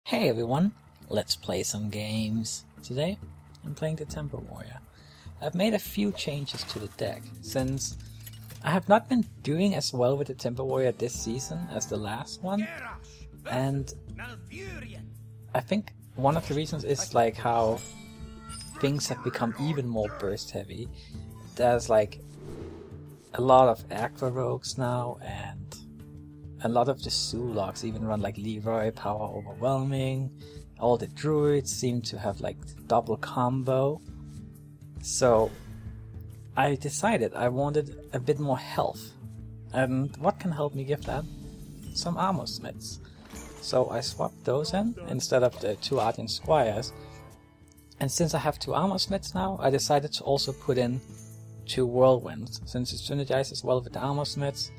Hey everyone, let's play some games. Today, I'm playing the Tempo Warrior. I've made a few changes to the deck, since I have not been doing as well with the Tempo Warrior this season as the last one, and I think one of the reasons is like how things have become even more burst heavy. There's like a lot of aggro rogues now, and a lot of the Zologs even run like Leroy, power overwhelming. All the Druids seem to have like double combo. So I decided I wanted a bit more health. And what can help me give that? Some armor smiths. So I swapped those in instead of the 2 Artian Squires. And since I have 2 armor smiths now, I decided to also put in 2 whirlwinds, since it synergizes well with the armor smiths.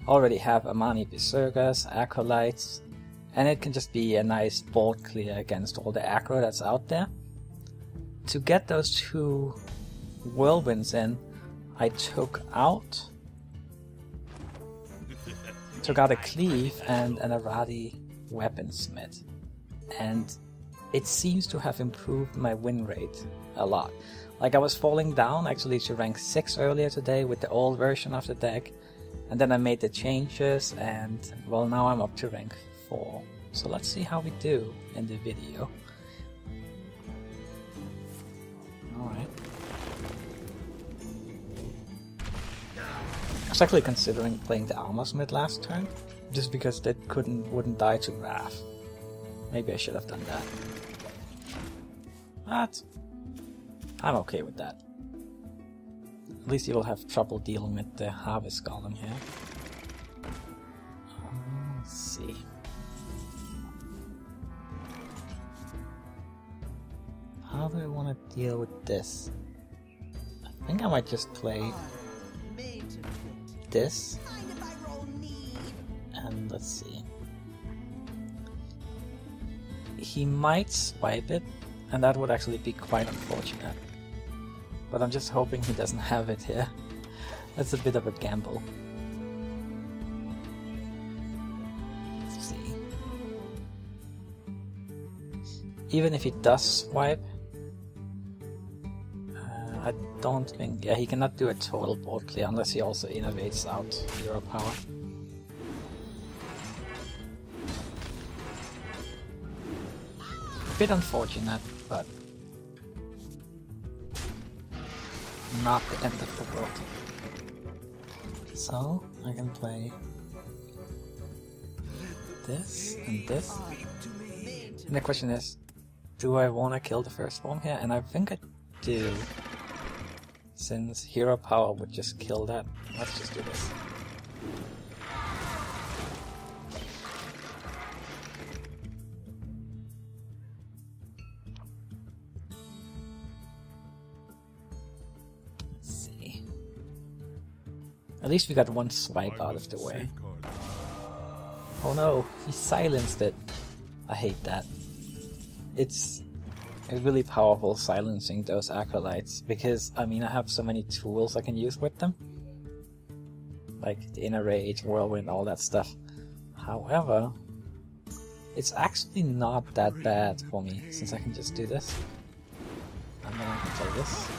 Already have Amani Berserkers, Acolytes, and it can just be a nice board clear against all the aggro that's out there. To get those 2 whirlwinds in, I took out a Cleave and an Aradi Weaponsmith, and it seems to have improved my win rate a lot. Like, I was falling down actually to rank 6 earlier today with the old version of the deck, and then I made the changes, and well, now I'm up to rank 4. So let's see how we do in the video. Alright. I was actually considering playing the Armor Smith last turn, just because that wouldn't die to Wrath. Maybe I should have done that. But I'm okay with that. At least you will have trouble dealing with the Harvest Golem here. Let's see. How do I want to deal with this? I think I might just play this. And let's see. He might swipe it, and that would actually be quite unfortunate. But I'm just hoping he doesn't have it here. That's a bit of a gamble. Let's see. Even if he does swipe, I don't think... Yeah, he cannot do a total board clear unless he also innovates out Hero Power. A bit unfortunate, but not the end of the world. So I can play this and this. And the question is, do I want to kill the firstborn here? And I think I do. Since Hero Power would just kill that. Let's just do this. At least we got one swipe out of the way. Oh no, he silenced it. I hate that. It's really powerful silencing those acolytes, because I mean I have so many tools I can use with them. Like the Inner Rage, Whirlwind, all that stuff. However, it's actually not that bad for me, since I can just do this. And then I can play this.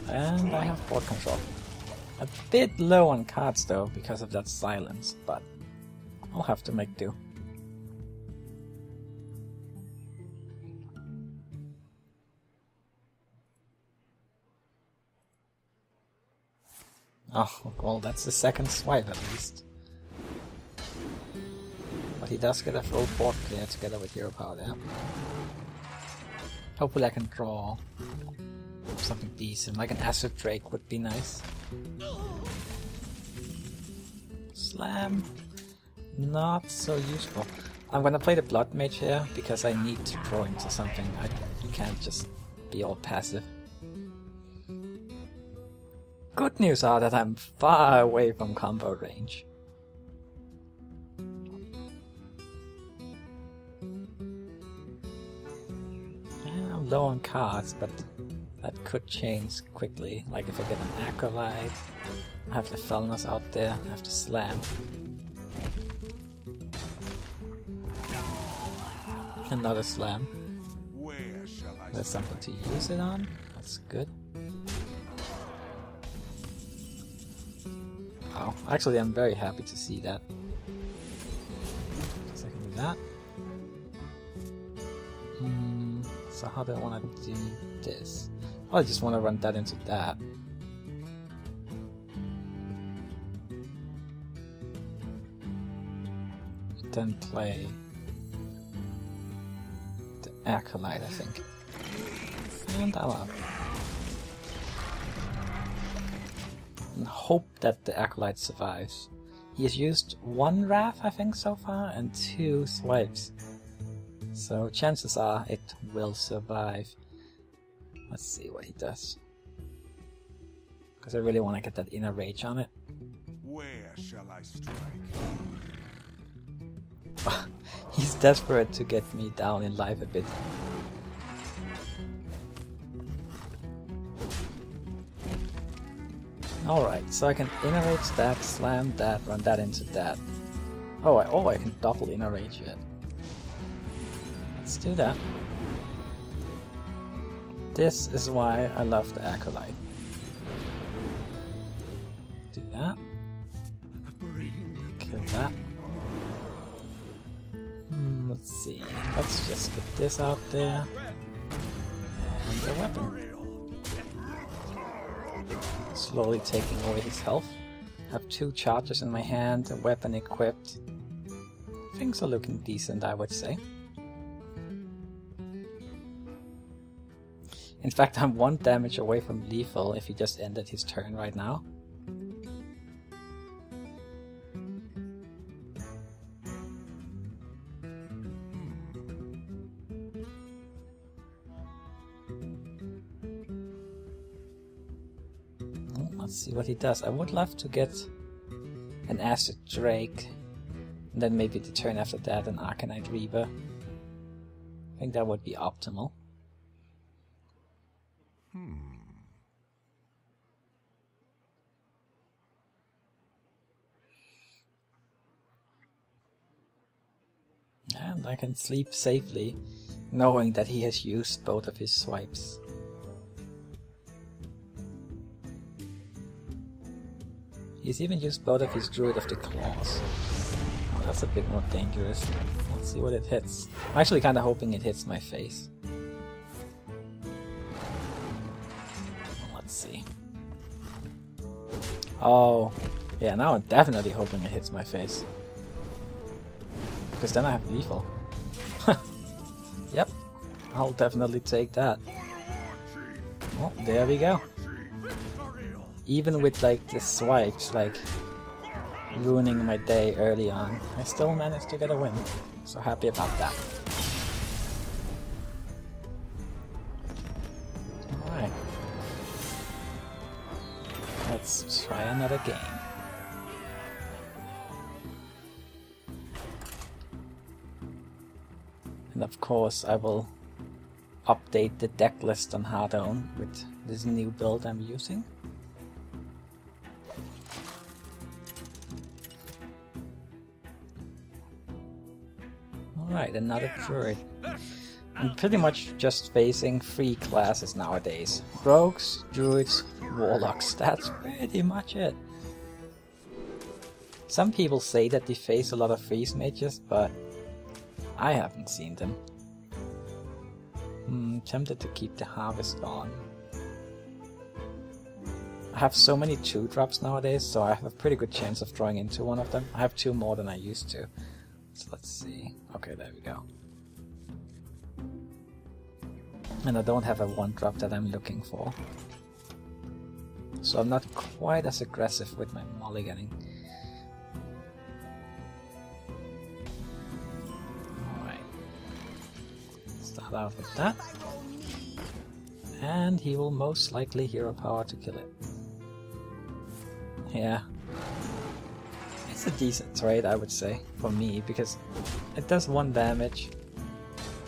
And I have board control. A bit low on cards though, because of that silence, but I'll have to make do. Oh, well, that's the second swipe at least. But he does get a full board clear together with Hero Power there. Hopefully I can draw something decent, like an Acid Drake would be nice. Slam, not so useful. I'm gonna play the Blood Mage here because I need to draw into something. I can't just be all passive. Good news are that I'm far away from combo range. Yeah, I'm low on cards, but that could change quickly. Like if I get an Acolyte, I have the Felness out there, I have to slam. Another slam. There's something to use it on. That's good. Oh, actually I'm very happy to see that. So I can do that. So how do I want to do this? Oh, I just want to run that into that. Then play the Acolyte, I think. And I'm up. And hope that the Acolyte survives. He has used 1 Wrath, I think, so far, and 2 swipes. So chances are it will survive. Let's see what he does. Because I really want to get that inner rage on it. Where shall I strike? He's desperate to get me down in life a bit. Alright, so I can inner rage that, slam that, run that into that. Oh, I can double inner rage it. Let's do that. This is why I love the Acolyte. Do that. Kill that. Let's see. Let's just get this out there. And the weapon. Slowly taking away his health. Have 2 charges in my hand, a weapon equipped. Things are looking decent, I would say. In fact, I'm 1 damage away from lethal if he just ended his turn right now. Let's see what he does. I would love to get an Acid Drake, and then maybe the turn after that an Arcanite Reaver. I think that would be optimal. And I can sleep safely, knowing that he has used both of his swipes. He's even used both of his Druid of the Claws. Oh, that's a bit more dangerous. Let's see what it hits. I'm actually kind of hoping it hits my face. Let's see. Oh, yeah, now I'm definitely hoping it hits my face. Because then I have lethal. Yep, I'll definitely take that. Oh, there we go. Even with like the swipes, like ruining my day early on, I still managed to get a win. So happy about that. Alright. Let's try another game. And of course I will update the deck list on Hearthstone with this new build I'm using. Alright, another Druid. I'm pretty much just facing 3 classes nowadays. Rogues, Druids, Warlocks, that's pretty much it. Some people say that they face a lot of freeze mages, but I haven't seen them. Tempted to keep the Harvest on. I have so many 2-drops nowadays, so I have a pretty good chance of drawing into one of them. I have 2 more than I used to. So let's see. Okay, there we go. And I don't have a 1-drop that I'm looking for. So I'm not quite as aggressive with my mulliganing. Alright. Start out with that. And he will most likely hero power to kill it. Yeah. It's a decent trade, I would say, for me, because it does 1 damage.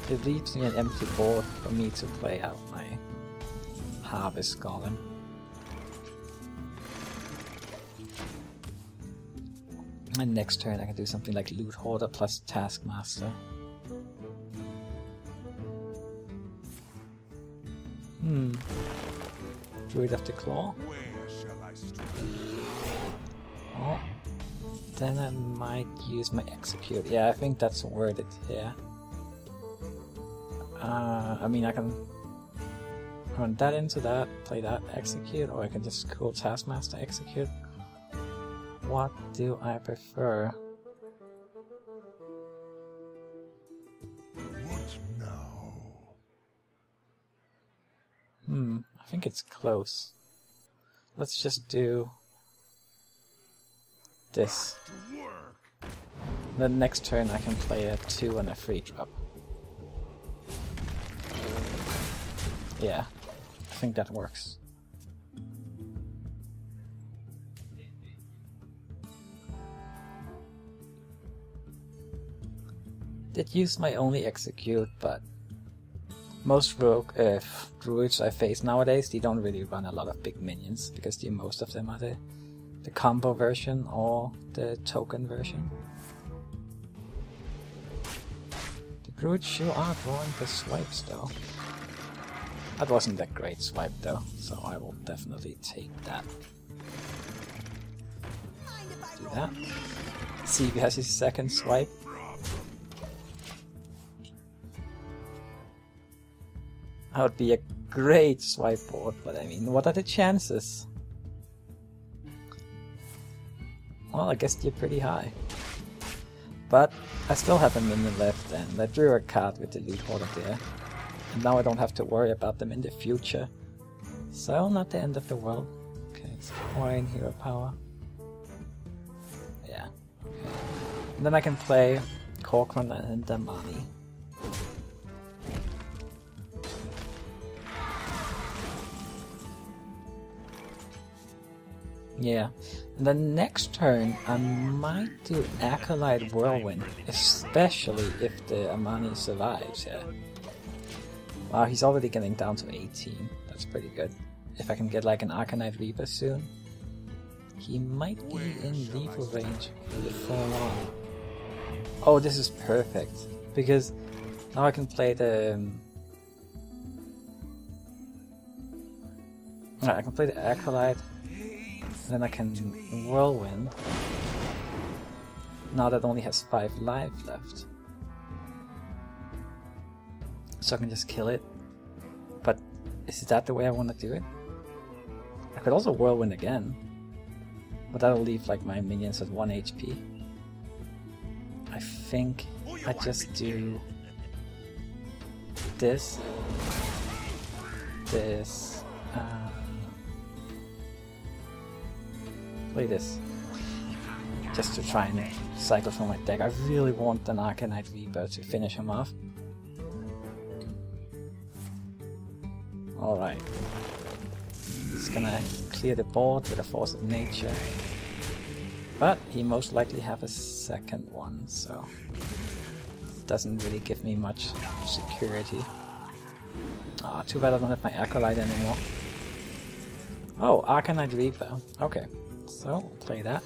It leaves me an empty board for me to play out my Harvest Golem. And next turn I can do something like Loot Hoarder plus Taskmaster. Druid of the Claw. Where shall I strike? Oh. Then I might use my Execute. Yeah, I think that's worth it here. I mean, I can run that into that, play that, Execute, or I can just cool Taskmaster, Execute. What do I prefer? What now? I think it's close. Let's just do this. To work. The next turn I can play a 2 and a 3 drop. Yeah, I think that works. Did use my only Execute, but most druids I face nowadays, they don't really run a lot of big minions, because most of them are the combo version or the token version. The druids sure are drawing the swipes though. That wasn't a great swipe though, so I will definitely take that. Do that. See if he has his second swipe. That would be a great swipe board, but I mean, what are the chances? Well, I guess they're pretty high. But I still have a minion left, and I drew a card with the lead holder there. And now I don't have to worry about them in the future. So, not the end of the world. Okay, it's coin, hero power. Yeah. Okay. And then I can play Colma and Damani. Yeah. And then next turn I might do Acolyte Whirlwind, especially if the Amani survives, yeah. Wow, he's already getting down to 18. That's pretty good. If I can get like an Arcanite Reaper soon, he might be in lethal range before long. Oh, this is perfect, because now I can play the I can play the Acolyte, and then I can Whirlwind. Now that only has 5 life left. So I can just kill it. But is that the way I want to do it? I could also Whirlwind again. But that'll leave like my minions at 1 HP. I think I just do this. Play this. Just to try and cycle through my deck. I really want an Arcanite Reaper to finish him off. Alright. He's gonna clear the board with a Force of Nature. But he most likely have a second one, so it doesn't really give me much security. Ah, too bad I don't have my Acolyte anymore. Oh, Arcanite Reaper. Okay, so we'll play that.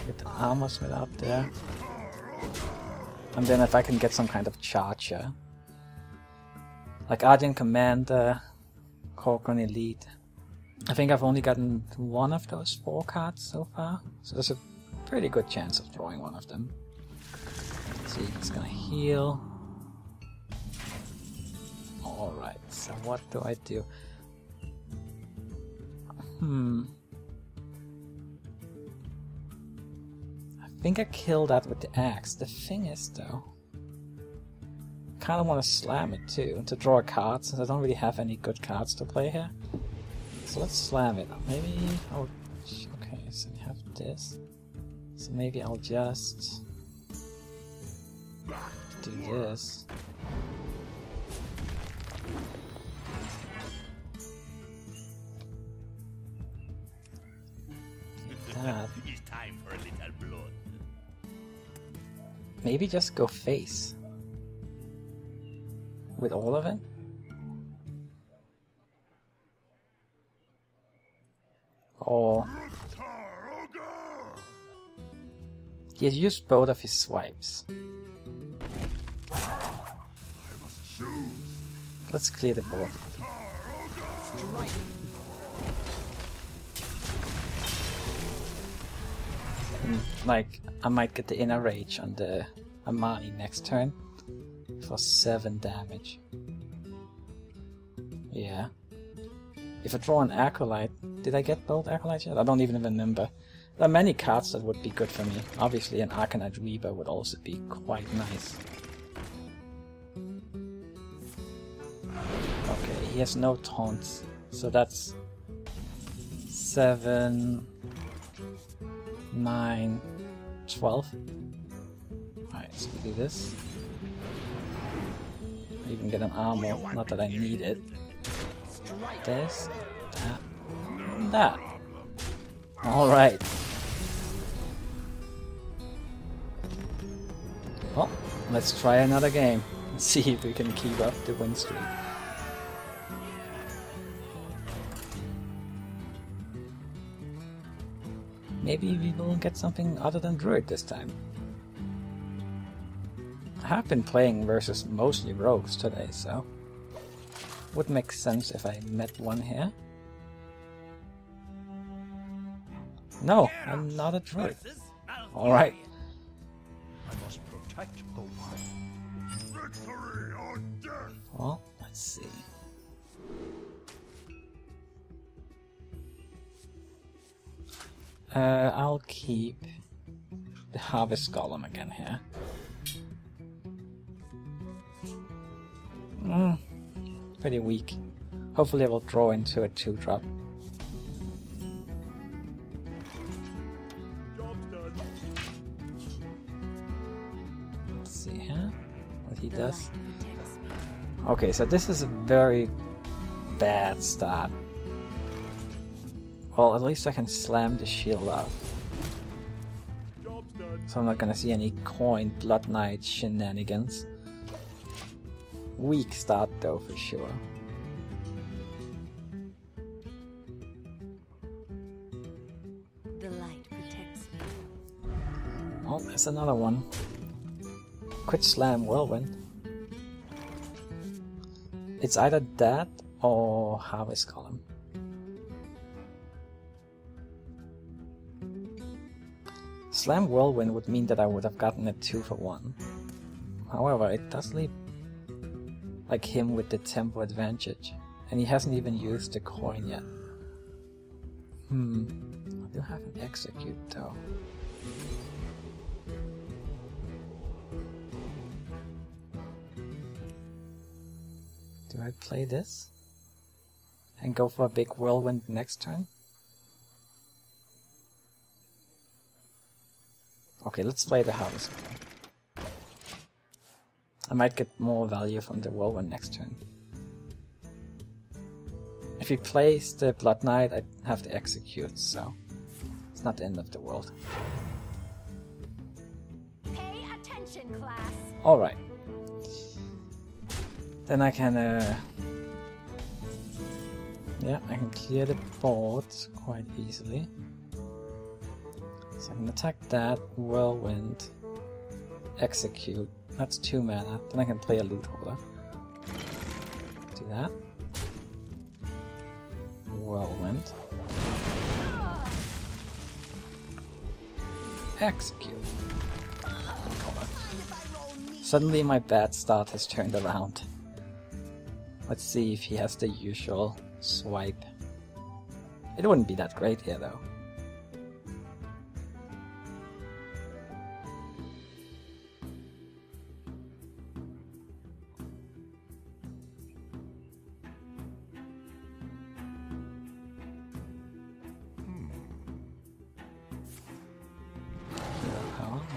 Get the Armor out there. And then if I can get some kind of Charger. Like Argent Commander, Corcoran Elite. I think I've only gotten one of those 4 cards so far, so there's a pretty good chance of drawing one of them. See, it's gonna heal. Alright, so what do I do? I think I kill that with the axe. The thing is though, kind of want to slam it too, to draw a card, since I don't really have any good cards to play here. So let's slam it. Maybe I'll... Okay, so we have this. So maybe I'll just do this. Like that. It's time for a little blood. Maybe just go face. With all of it? Or... he has used both of his swipes. Let's clear the board. And, like, I might get the Inner Rage on the Amani next turn for 7 damage. Yeah. If I draw an Acolyte... Did I get both Acolytes yet? I don't even remember. There are many cards that would be good for me. Obviously an Arcanite Reaper would also be quite nice. Okay, he has no taunts. So that's 7, 9, 12. Alright, so we do this. I even get an armor, not that I need it. This, that, and that. Alright. Well, let's try another game and see if we can keep up the win streak. Maybe we will get something other than Druid this time. I have been playing versus mostly rogues today, so would make sense if I met one here. No, I'm not a Druid. Alright. I must protect Colma. Victory or death! Well, let's see. I'll keep the Harvest Golem again here. Pretty weak. Hopefully I will draw into a 2-drop. Let's see here what he does. Okay, so this is a very bad start. Well, at least I can slam the shield off. So I'm not gonna see any coin Blood Knight shenanigans. Weak start though, for sure. The light protects me. Oh, there's another one. Quit Slam Whirlwind. It's either that or Harvest Column. Slam Whirlwind would mean that I would have gotten a 2-for-1. However, it does leave like him with the tempo advantage, and he hasn't even used the coin yet. I do have an Execute though. Do I play this and go for a big Whirlwind next turn? Okay, let's play the Harvest. I might get more value from the Whirlwind next turn. If he plays the Blood Knight, I have to Execute, so it's not the end of the world. Pay attention, class. Alright. Then I can, yeah, I can clear the board quite easily. So I can attack that, Whirlwind, Execute. That's 2 mana. Then I can play a Loot Holder. Do that. Whirlwind. Execute. Suddenly my bad start has turned around. Let's see if he has the usual swipe. It wouldn't be that great here though.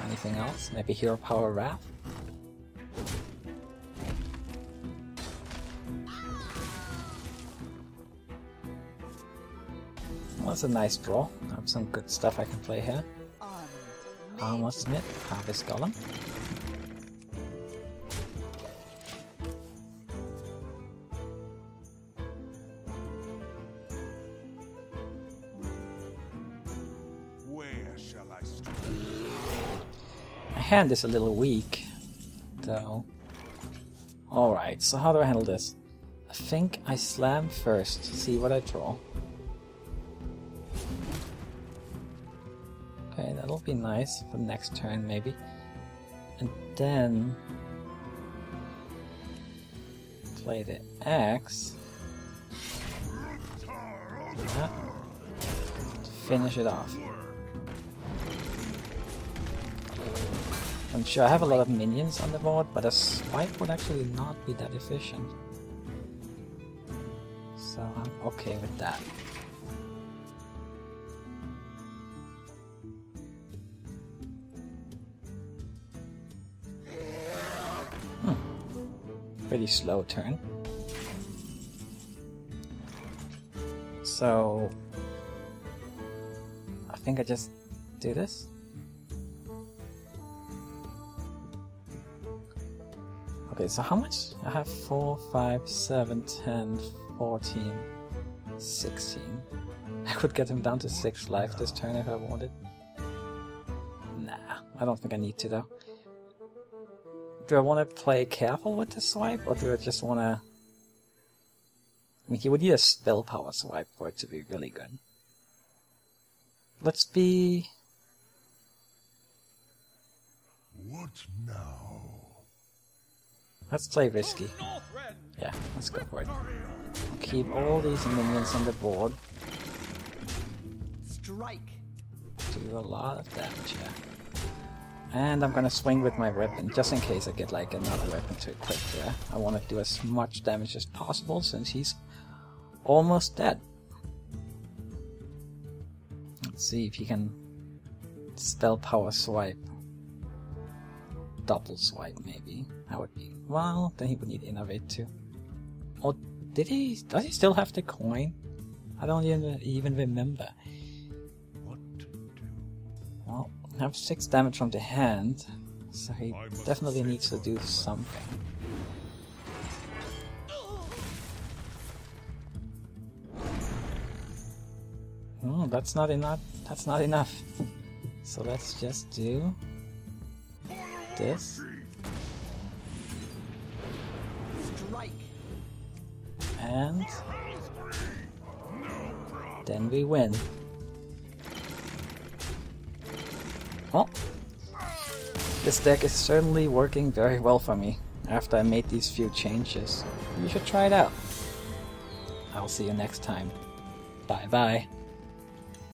Anything else? Maybe Hero Power Wrath? Well, that's a nice draw. I have some good stuff I can play here. Armor Smith, Harvest Golem. Where shall I strike? My hand is a little weak, though. Alright, so how do I handle this? I think I slam first, see what I draw. Okay, that'll be nice for next turn maybe. And then play the axe. Yeah. To finish it off. I'm sure I have a lot of minions on the board, but a swipe would actually not be that efficient. So I'm okay with that. Pretty slow turn. So I think I just do this. Okay, so how much? I have 4, 5, 7, 10, 14, 16. I could get him down to 6 life this turn if I wanted. Nah, I don't think I need to though. Do I want to play careful with the swipe, or do I just want to... I mean, he would need a spell power swipe for it to be really good. Let's be... What now? Let's play risky. Yeah, let's go for it. I'll keep all these minions on the board. Strike. Do a lot of damage, yeah. And I'm gonna swing with my weapon, just in case I get like another weapon to equip there. I want to do as much damage as possible, since he's almost dead. Let's see if he can spell power swipe. Double swipe, maybe. That would be... Well, then he would need innovate too. Or did he... Does he still have the coin? I don't even remember. What to do? Well, I have 6 damage from the hand, so he definitely needs to do something. Oh, that's not enough. That's not enough. So let's just do this. Strike. And then we win. Well, this deck is certainly working very well for me after I made these few changes. You should try it out. I'll see you next time. Bye bye.